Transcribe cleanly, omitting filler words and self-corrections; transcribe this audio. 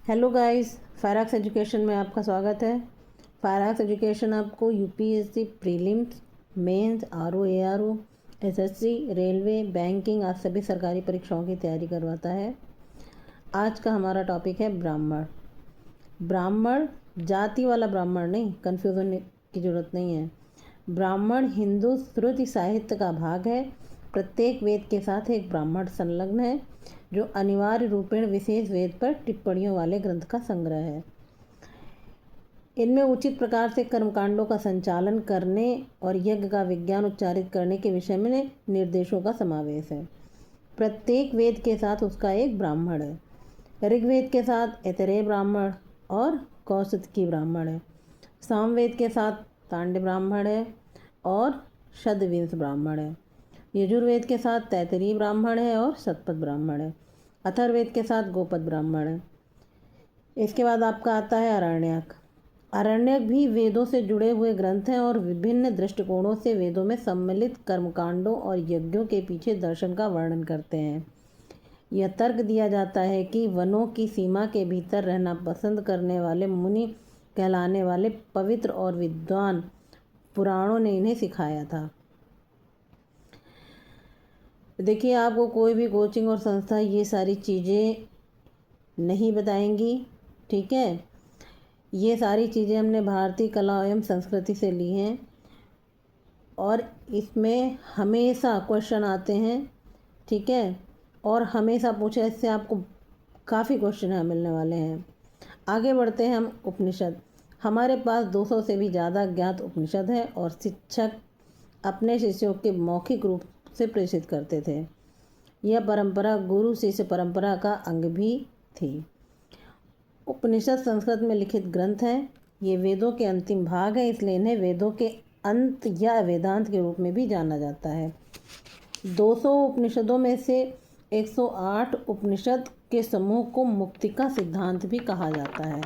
Hello guys, फायराक्स education में आपका स्वागत है। फायराक्स एजुकेशन आपको UPSC prelims, mains, RO, ARO, SSC, railway, banking आज सभी सरकारी परीक्षाओं की तैयारी करवाता है। आज का हमारा टॉपिक है ब्राह्मण। ब्राह्मण जाति वाला ब्राह्मण नहीं, कन्फ्यूजन की ज़रूरत नहीं है। ब्राह्मण हिंदू श्रुति साहित्य का भाग है। प्रत्येक वेद के साथ एक ब्राह्मण संलग्न है, जो अनिवार्य रूपेण विशेष वेद पर टिप्पणियों वाले ग्रंथ का संग्रह है। इनमें उचित प्रकार से कर्मकांडों का संचालन करने और यज्ञ का विज्ञान उच्चारित करने के विषय में निर्देशों का समावेश है। प्रत्येक वेद के साथ उसका एक ब्राह्मण है। ऋग्वेद के साथ ऐतरेय ब्राह्मण और कौशिकी ब्राह्मण है। सामवेद के साथ तांड्य ब्राह्मण है और शतविंश ब्राह्मण है। यजुर्वेद के साथ तैतरीय ब्राह्मण है और शतपथ ब्राह्मण है। अथर्ववेद के साथ गोपद ब्राह्मण है। इसके बाद आपका आता है आरण्यक। आरण्यक भी वेदों से जुड़े हुए ग्रंथ हैं और विभिन्न दृष्टिकोणों से वेदों में सम्मिलित कर्मकांडों और यज्ञों के पीछे दर्शन का वर्णन करते हैं। यह तर्क दिया जाता है कि वनों की सीमा के भीतर रहना पसंद करने वाले मुनि कहलाने वाले पवित्र और विद्वान पुराणों ने इन्हें सिखाया था। देखिए, आपको कोई भी कोचिंग और संस्था ये सारी चीज़ें नहीं बताएंगी, ठीक है। ये सारी चीज़ें हमने भारतीय कला एवं संस्कृति से ली हैं और इसमें हमेशा क्वेश्चन आते हैं, ठीक है, और हमेशा पूछे, इससे आपको काफ़ी क्वेश्चन मिलने वाले हैं। आगे बढ़ते हैं हम उपनिषद। हमारे पास 200 से भी ज़्यादा ज्ञात उपनिषद हैं और शिक्षक अपने शिष्यों के मौखिक रूप से प्रेषित करते थे। यह परंपरा गुरु शिष्य परंपरा का अंग भी थी। उपनिषद संस्कृत में लिखित ग्रंथ हैं। ये वेदों के अंतिम भाग हैं, इसलिए इन्हें वेदों के अंत या वेदांत के रूप में भी जाना जाता है। 200 उपनिषदों में से 108 उपनिषद के समूह को मुक्तिका सिद्धांत भी कहा जाता है।